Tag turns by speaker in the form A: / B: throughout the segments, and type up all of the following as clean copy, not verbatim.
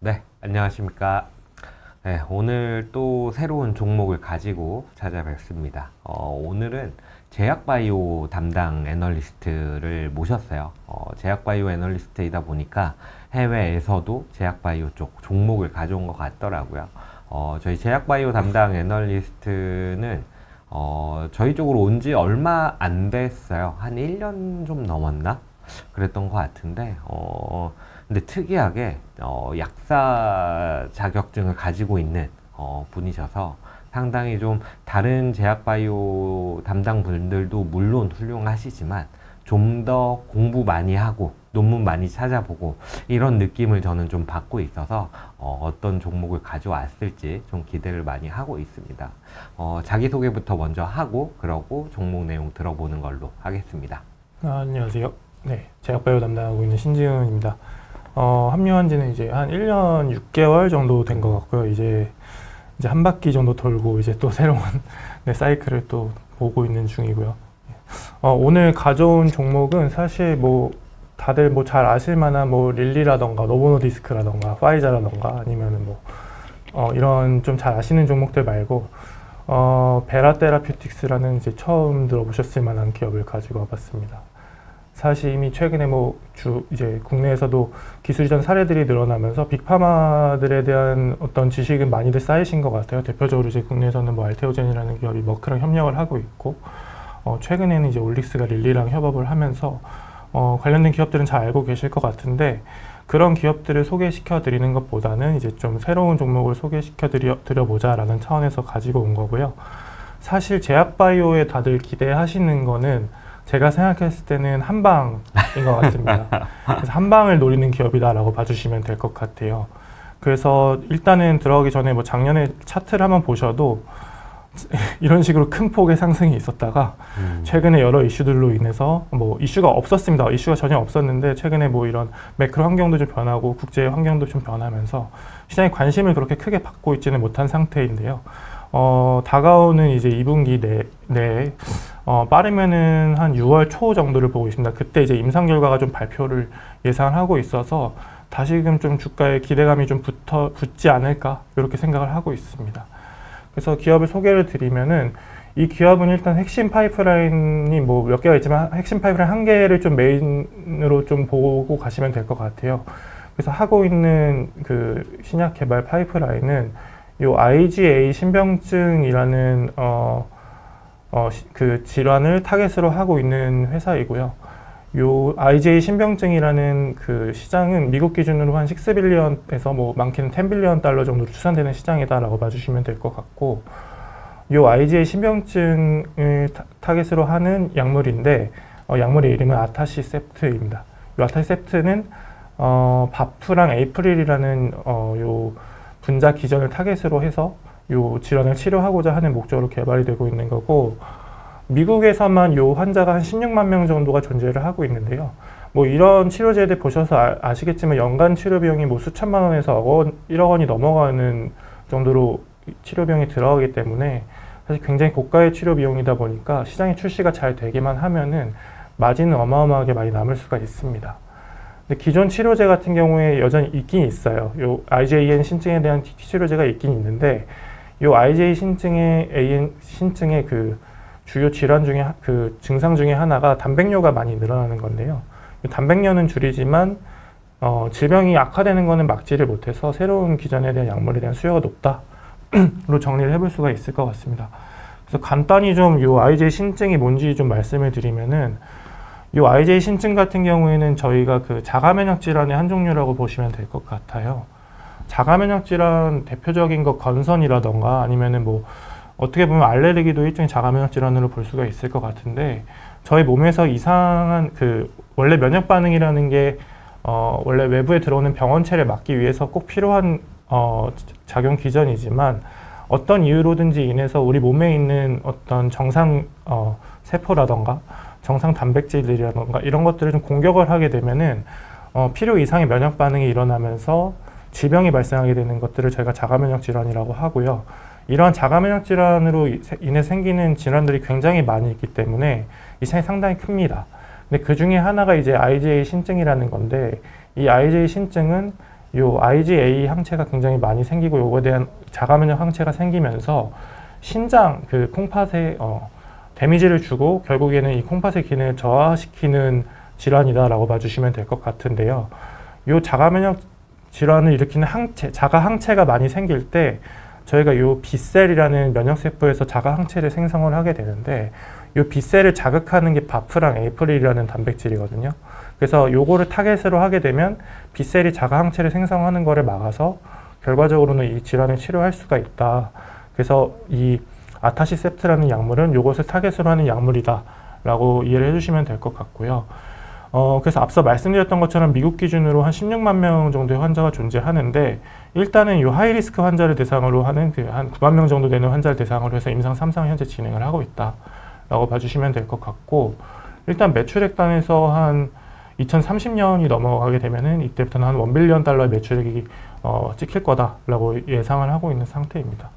A: 네, 안녕하십니까. 네, 오늘 또 새로운 종목을 가지고 찾아뵙습니다. 오늘은 제약바이오 담당 애널리스트를 모셨어요. 제약바이오 애널리스트이다 보니까 해외에서도 제약바이오 쪽 종목을 가져온 것 같더라고요. 저희 제약바이오 담당 애널리스트는 저희 쪽으로 온 지 얼마 안 됐어요. 한 1년 좀 넘었나? 그랬던 것 같은데, 근데 특이하게 약사 자격증을 가지고 있는 분이셔서 상당히 좀 다른 제약바이오 담당 분들도 물론 훌륭하시지만 좀 더 공부 많이 하고 논문 많이 찾아보고 이런 느낌을 저는 좀 받고 있어서 어떤 종목을 가져왔을지 좀 기대를 많이 하고 있습니다. 자기소개부터 먼저 하고 그러고 종목 내용 들어보는 걸로 하겠습니다.
B: 안녕하세요. 네, 제약바이오 담당하고 있는 신지훈입니다. 합류한 지는 이제 한 1년 6개월 정도 된 것 같고요. 이제 한 바퀴 정도 돌고 이제 또 새로운 네, 사이클을 또 보고 있는 중이고요. 오늘 가져온 종목은 사실 뭐 다들 뭐 잘 아실 만한 뭐 릴리라던가 노보노디스크라던가 파이자라던가 아니면은 뭐 이런 좀 잘 아시는 종목들 말고 베라 테라퓨틱스라는 이제 처음 들어보셨을 만한 기업을 가지고 와봤습니다. 사실 이미 최근에 이제 국내에서도 기술 이전 사례들이 늘어나면서 빅파마들에 대한 어떤 지식은 많이들 쌓이신 것 같아요. 대표적으로 이제 국내에서는 뭐 알테오젠이라는 기업이 머크랑 협력을 하고 있고, 최근에는 이제 올릭스가 릴리랑 협업을 하면서 관련된 기업들은 잘 알고 계실 것 같은데, 그런 기업들을 소개시켜 드리는 것보다는 이제 좀 새로운 종목을 소개시켜 드려보자라는 차원에서 가지고 온 거고요. 사실 제약바이오에 다들 기대하시는 거는 제가 생각했을 때는 한방인 것 같습니다. 그래서 한방을 노리는 기업이다라고 봐주시면 될 것 같아요. 그래서 일단은 들어가기 전에 뭐 작년에 차트를 한번 보셔도 이런 식으로 큰 폭의 상승이 있었다가 최근에 여러 이슈들로 인해서 뭐 이슈가 없었습니다. 이슈가 전혀 없었는데 최근에 뭐 이런 매크로 환경도 좀 변하고 국제 환경도 좀 변하면서 시장의 관심을 그렇게 크게 받고 있지는 못한 상태인데요. 다가오는 이제 2분기 내에 빠르면은 한 6월 초 정도를 보고 있습니다. 그때 이제 임상 결과가 좀 발표를 예상하고 있어서 다시금 좀 주가에 기대감이 좀 붙지 않을까 이렇게 생각을 하고 있습니다. 그래서 기업을 소개를 드리면은 이 기업은 일단 핵심 파이프라인이 뭐 몇 개가 있지만 핵심 파이프라인 한 개를 좀 메인으로 좀 보고 가시면 될 것 같아요. 그래서 하고 있는 그 신약 개발 파이프라인은 요 IgA 신병증이라는 그 질환을 타겟으로 하고 있는 회사이고요. 요 IgA 신병증이라는 그 시장은 미국 기준으로 한 6빌리언에서 뭐 많게는 10빌리언 달러 정도로 추산되는 시장이다라고 봐주시면 될 것 같고, 요 IgA 신병증을 타겟으로 하는 약물인데 약물의 이름은 아타시셉트입니다. 요 아타시셉트는 바프랑 에이프릴이라는 요 분자 기전을 타겟으로 해서 요 질환을 치료하고자 하는 목적으로 개발이 되고 있는 거고, 미국에서만 요 환자가 한 16만 명 정도가 존재를 하고 있는데요. 뭐 이런 치료제들 보셔서 아시겠지만 연간 치료 비용이 뭐 수천만 원에서 1억 원이 넘어가는 정도로 치료 비용이 들어가기 때문에 사실 굉장히 고가의 치료 비용이다 보니까 시장에 출시가 잘 되기만 하면은 마진은 어마어마하게 많이 남을 수가 있습니다. 근데 기존 치료제 같은 경우에 여전히 있긴 있어요. 요 IgAN 신증에 대한 치료제가 있긴 있는데, 요 IgA 신증의 그 주요 질환 중에 그 증상 중에 하나가 단백뇨가 많이 늘어나는 건데요. 단백뇨는 줄이지만 질병이 악화되는 것은 막지를 못해서 새로운 기전에 대한 약물에 대한 수요가 높다로 정리를 해볼 수가 있을 것 같습니다. 그래서 간단히 좀 요 IgA 신증이 뭔지 좀 말씀을 드리면은, 이 IgA 신증 같은 경우에는 저희가 그 자가면역 질환의 한 종류라고 보시면 될 것 같아요. 자가면역 질환 대표적인 거 건선이라던가 아니면은 뭐 어떻게 보면 알레르기도 일종의 자가면역 질환으로 볼 수가 있을 것 같은데, 저희 몸에서 이상한 그 원래 면역 반응이라는 게 원래 외부에 들어오는 병원체를 막기 위해서 꼭 필요한 작용 기전이지만, 어떤 이유로든지 인해서 우리 몸에 있는 어떤 정상 세포라던가 정상 단백질들이라던가 이런 것들을 좀 공격을 하게 되면은 필요 이상의 면역 반응이 일어나면서 질병이 발생하게 되는 것들을 저희가 자가면역 질환이라고 하고요. 이러한 자가면역 질환으로 인해 생기는 질환들이 굉장히 많이 있기 때문에 이 시장이 상당히 큽니다. 근데 그 중에 하나가 이제 IgA 신증이라는 건데, 이 IgA 신증은 요 IgA 항체가 굉장히 많이 생기고 요거에 대한 자가면역 항체가 생기면서 신장 그 콩팥에 데미지를 주고 결국에는 이 콩팥의 기능을 저하시키는 질환이다라고 봐주시면 될 것 같은데요. 요 자가면역 질환을 일으키는 항체, 자가 항체가 많이 생길 때 저희가 요 B셀이라는 면역세포에서 자가 항체를 생성을 하게 되는데 요 B셀을 자극하는 게 바프랑 에이프릴이라는 단백질이거든요. 그래서 요거를 타겟으로 하게 되면 B셀이 자가 항체를 생성하는 거를 막아서 결과적으로는 이 질환을 치료할 수가 있다. 그래서 이 아타시셉트라는 약물은 요것을 타겟으로 하는 약물이다 라고 이해를 해주시면 될 것 같고요. 그래서 앞서 말씀드렸던 것처럼 미국 기준으로 한 16만 명 정도의 환자가 존재하는데 일단은 이 하이리스크 환자를 대상으로 하는 한 9만 명 정도 되는 환자를 대상으로 해서 임상 3상 현재 진행을 하고 있다 라고 봐주시면 될 것 같고, 일단 매출액단에서 한 2030년이 넘어가게 되면은 이때부터는 한 $1 빌리언 매출액이 찍힐 거다라고 예상을 하고 있는 상태입니다.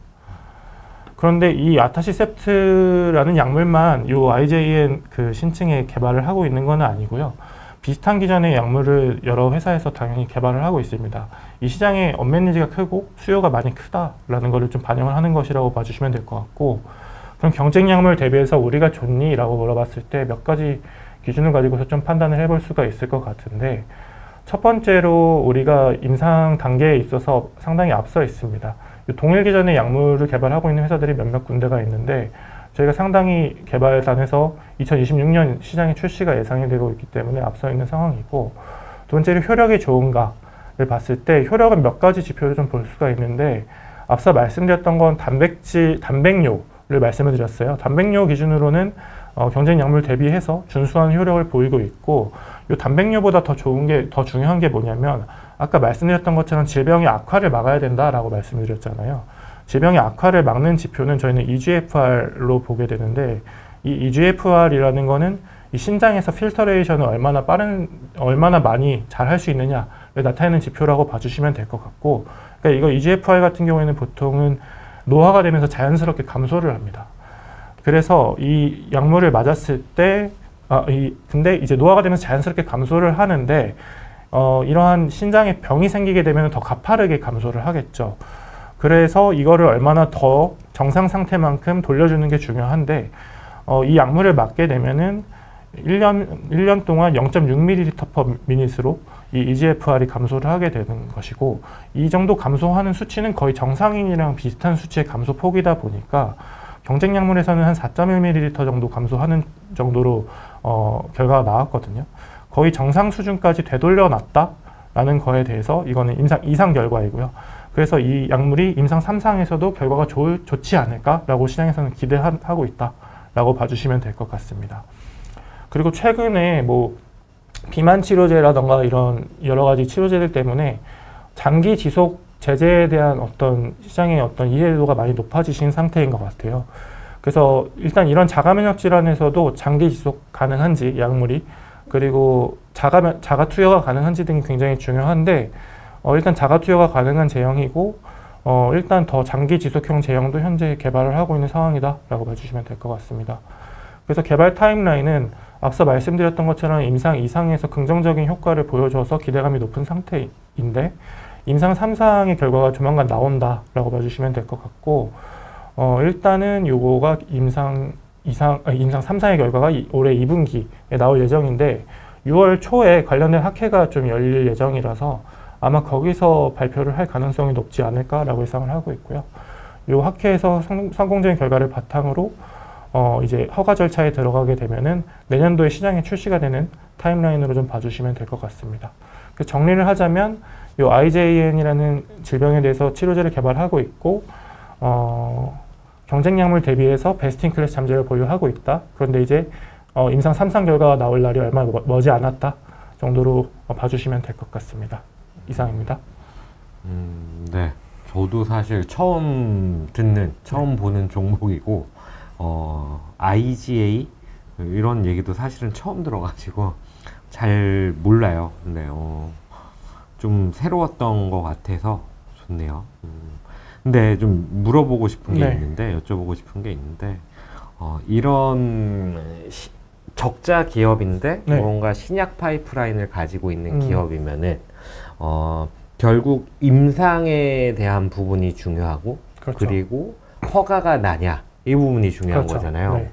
B: 그런데 이 아타시셉트라는 약물만 이 IJN 그 신층에 개발을 하고 있는 건 아니고요. 비슷한 기전의 약물을 여러 회사에서 당연히 개발을 하고 있습니다. 이 시장의 언맷 니즈가 크고 수요가 많이 크다라는 것을 좀 반영을 하는 것이라고 봐주시면 될 것 같고, 그럼 경쟁 약물 대비해서 우리가 좋니? 라고 물어봤을 때 몇 가지 기준을 가지고서 좀 판단을 해볼 수가 있을 것 같은데, 첫 번째로 우리가 임상 단계에 있어서 상당히 앞서 있습니다. 동일 기전의 약물을 개발하고 있는 회사들이 몇몇 군데가 있는데 저희가 상당히 개발단에서 2026년 시장에 출시가 예상이 되고 있기 때문에 앞서 있는 상황이고, 두 번째로 효력이 좋은가를 봤을 때 효력은 몇 가지 지표를 좀 볼 수가 있는데, 앞서 말씀드렸던 건 단백뇨를 말씀을 드렸어요. 단백뇨 기준으로는 경쟁 약물 대비해서 준수한 효력을 보이고 있고, 이 단백뇨보다 더 중요한 게 뭐냐면 아까 말씀드렸던 것처럼 질병의 악화를 막아야 된다라고 말씀을 드렸잖아요. 질병의 악화를 막는 지표는 저희는 EGFR로 보게 되는데, 이 EGFR이라는 거는 이 신장에서 필터레이션을 얼마나 많이 잘 할 수 있느냐를 나타내는 지표라고 봐주시면 될 것 같고, 그러니까 이거 EGFR 같은 경우에는 보통은 노화가 되면서 자연스럽게 감소를 합니다. 그래서 이 약물을 맞았을 때, 근데 이제 노화가 되면서 자연스럽게 감소를 하는데, 이러한 신장에 병이 생기게 되면 더 가파르게 감소를 하겠죠. 그래서 이거를 얼마나 더 정상 상태만큼 돌려주는 게 중요한데, 이 약물을 맞게 되면은 1년 동안 0.6ml/min으로 이 EGFR이 감소를 하게 되는 것이고, 이 정도 감소하는 수치는 거의 정상인이랑 비슷한 수치의 감소 폭이다 보니까 경쟁 약물에서는 한 4.1ml 정도 감소하는 정도로 결과가 나왔거든요. 거의 정상 수준까지 되돌려 놨다라는 거에 대해서 이거는 임상 2상 결과이고요. 그래서 이 약물이 임상 3상에서도 결과가 좋지 않을까라고 시장에서는 기대하고 있다라고 봐주시면 될 것 같습니다. 그리고 최근에 뭐 비만 치료제라던가 이런 여러 가지 치료제들 때문에 장기 지속 제재에 대한 어떤 시장의 어떤 이해도가 많이 높아지신 상태인 것 같아요. 그래서 일단 이런 자가면역 질환에서도 장기 지속 가능한지 약물이, 그리고 자가 투여가 가능한지 등이 굉장히 중요한데, 일단 자가 투여가 가능한 제형이고, 일단 더 장기 지속형 제형도 현재 개발을 하고 있는 상황이다라고 봐주시면 될 것 같습니다. 그래서 개발 타임라인은 앞서 말씀드렸던 것처럼 임상 2상에서 긍정적인 효과를 보여줘서 기대감이 높은 상태인데, 임상 3상의 결과가 조만간 나온다라고 봐주시면 될 것 같고, 일단은 요거가 임상 3상의 결과가 올해 2분기에 나올 예정인데 6월 초에 관련된 학회가 좀 열릴 예정이라서 아마 거기서 발표를 할 가능성이 높지 않을까라고 예상을 하고 있고요. 이 학회에서 성공적인 결과를 바탕으로 이제 허가 절차에 들어가게 되면은 내년도에 시장에 출시가 되는 타임라인으로 좀 봐주시면 될 것 같습니다. 정리를 하자면 이 IJN이라는 질병에 대해서 치료제를 개발하고 있고, 경쟁 약물 대비해서 베스트인클래스 잠재를 보유하고 있다. 그런데 이제 임상 3상 결과가 나올 날이 얼마 머지 않았다 정도로 봐주시면 될 것 같습니다. 이상입니다.
A: 네. 저도 사실 처음 보는 종목이고, IgA 이런 얘기도 사실은 처음 들어가지고 잘 몰라요. 근데 좀 새로웠던 것 같아서 좋네요. 근데 좀 물어보고 싶은 게 있는데, 여쭤보고 싶은 게 있는데, 이런 적자 기업인데 뭔가 신약 파이프라인을 가지고 있는 기업이면은 결국 임상에 대한 부분이 중요하고
B: 그렇죠.
A: 그리고 허가가 나냐 이 부분이 중요한
B: 그렇죠.
A: 거잖아요.
B: 네.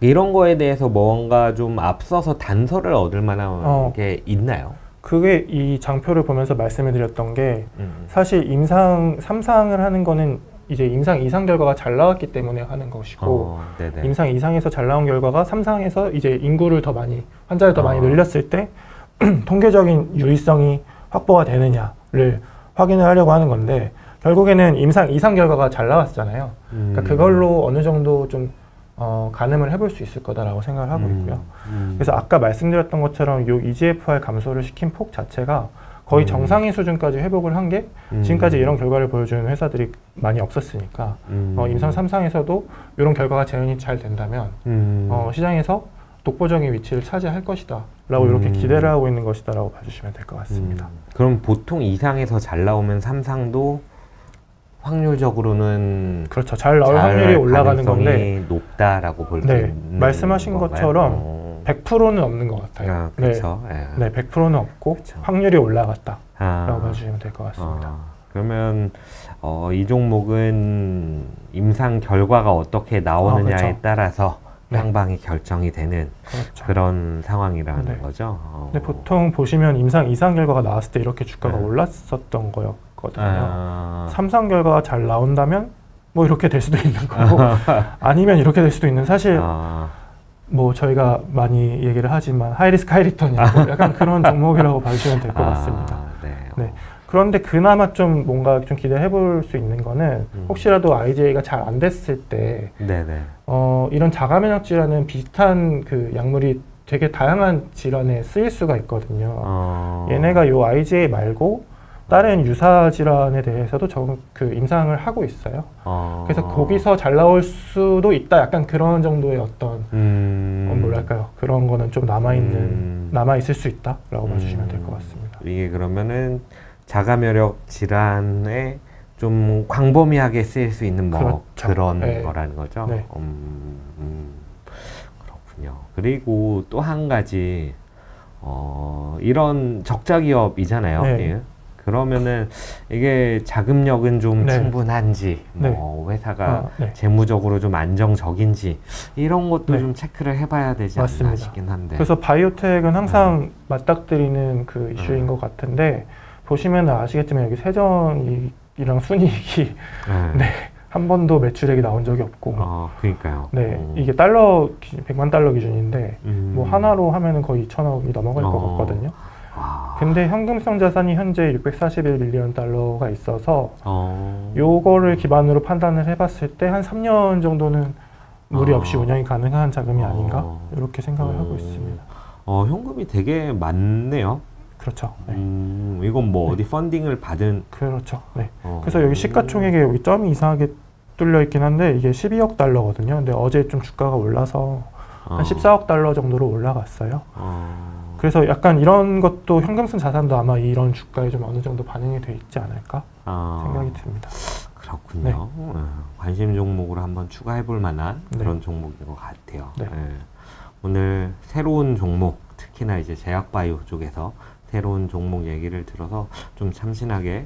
A: 이런 거에 대해서 뭔가 좀 앞서서 단서를 얻을 만한 게 있나요?
B: 그게 이 장표를 보면서 말씀을 드렸던 게 사실 임상 3상을 하는 거는 이제 임상 2상 결과가 잘 나왔기 때문에 하는 것이고
A: 네네.
B: 임상 2상에서 잘 나온 결과가 3상에서 이제 인구를 더 많이 환자를 더 많이 늘렸을 때 통계적인 유의성이 확보가 되느냐를 확인을 하려고 하는 건데 결국에는 임상 2상 결과가 잘 나왔잖아요. 그러니까 그걸로 어느 정도 좀 가늠을 해볼 수 있을 거다라고 생각을 하고 있고요. 그래서 아까 말씀드렸던 것처럼 이 EGFR 감소를 시킨 폭 자체가 거의 정상인 수준까지 회복을 한 게 지금까지 이런 결과를 보여주는 회사들이 많이 없었으니까 임상 3상에서도 이런 결과가 재현이 잘 된다면 시장에서 독보적인 위치를 차지할 것이다 라고 이렇게 기대를 하고 있는 것이다 라고 봐주시면 될 것 같습니다.
A: 그럼 보통 2상에서 잘 나오면 3상도 확률적으로는
B: 그렇죠. 잘 나올 확률이 올라가는 건데
A: 높다라고 볼 수
B: 네,
A: 있는
B: 말씀하신
A: 건가요?
B: 것처럼 100%는 없는 것 같아요.
A: 그렇죠.
B: 네, 100%는 없고
A: 그쵸.
B: 확률이 올라갔다라고 봐주시면 될 것 같습니다.
A: 그러면 이 종목은 임상 결과가 어떻게 나오느냐에
B: 그렇죠.
A: 따라서
B: 네.
A: 향방이 결정이 되는
B: 그렇죠.
A: 그런 상황이라는
B: 네.
A: 거죠.
B: 근데 보통 보시면 임상 2상 결과가 나왔을 때 이렇게 주가가
A: 네.
B: 올랐었던 거였거든요. 3상 결과가 잘 나온다면 뭐 이렇게 될 수도 있는 거고 아니면 이렇게 될 수도 있는 사실 뭐 저희가 많이 얘기를 하지만 하이리스크 하이리턴이라고 약간 그런 종목이라고 봐주시면 될 것 같습니다. 네. 그런데 그나마 좀 뭔가 좀 기대해 볼 수 있는 거는 혹시라도 IgA가 잘 안 됐을 때 이런 자가면역 질환은 비슷한 그 약물이 되게 다양한 질환에 쓰일 수가 있거든요. 얘네가 요 IgA 말고 다른 유사 질환에 대해서도 그 임상을 하고 있어요. 그래서 거기서 잘 나올 수도 있다. 약간 그런 정도의 어떤 뭐랄까요? 그런 거는 좀 남아 있을 수 있다라고 봐주시면 될 것 같습니다.
A: 이게 그러면은 자가면역 질환에 좀 광범위하게 쓰일 수 있는 뭐
B: 그렇죠.
A: 그런
B: 네.
A: 거라는 거죠.
B: 네.
A: 그렇군요. 그리고 또 한 가지 이런 적자 기업이잖아요.
B: 네.
A: 예. 그러면은 이게 자금력은 좀
B: 네.
A: 충분한지, 뭐 회사가 재무적으로 좀 안정적인지 이런 것도 좀 체크를 해봐야 되지 않나 싶긴 한데.
B: 그래서 바이오텍은 항상 맞닥뜨리는 그 이슈인 것 같은데 보시면 아시겠지만 여기 세전이랑 순이익이 한 번도 매출액이 나온 적이 없고.
A: 그러니까요.
B: 네, 이게 달러 100만 달러 기준인데 뭐 하나로 하면은 거의 2천억이 넘어갈 것 같거든요. 근데 현금성 자산이 현재 641밀리언 달러가 있어서 요거를 기반으로 판단을 해봤을 때 한 3년 정도는 무리 없이 운영이 가능한 자금이 아닌가 이렇게 생각을 하고 있습니다.
A: 현금이 되게 많네요.
B: 그렇죠. 네.
A: 이건 뭐 어디 펀딩을 받은?
B: 그렇죠. 네. 그래서 여기 시가총액에 여기 점이 이상하게 뚫려 있긴 한데 이게 12억 달러거든요. 근데 어제 좀 주가가 올라서 한 14억 달러 정도로 올라갔어요. 그래서 약간 이런 것도 현금성 자산도 아마 이런 주가에 좀 어느 정도 반영이 돼 있지 않을까 생각이 듭니다.
A: 그렇군요. 관심 종목으로 한번 추가해 볼 만한 그런 종목인 것 같아요. 오늘 새로운 종목, 특히나 이제 제약바이오 쪽에서 새로운 종목 얘기를 들어서 좀 참신하게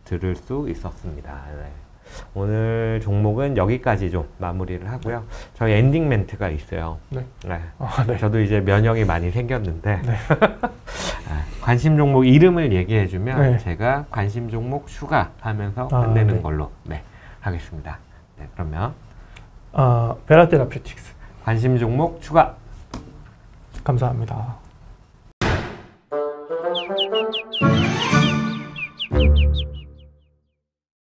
A: 들을 수 있었습니다. 오늘 종목은 여기까지 좀 마무리를 하고요. 저희 엔딩 멘트가 있어요. 저도 이제 면역이 많이 생겼는데 관심 종목 이름을 얘기해주면 제가 관심 종목 추가하면서 끝내는 걸로 하겠습니다. 그러면
B: 베라테라퓨틱스
A: 관심 종목 추가.
B: 감사합니다.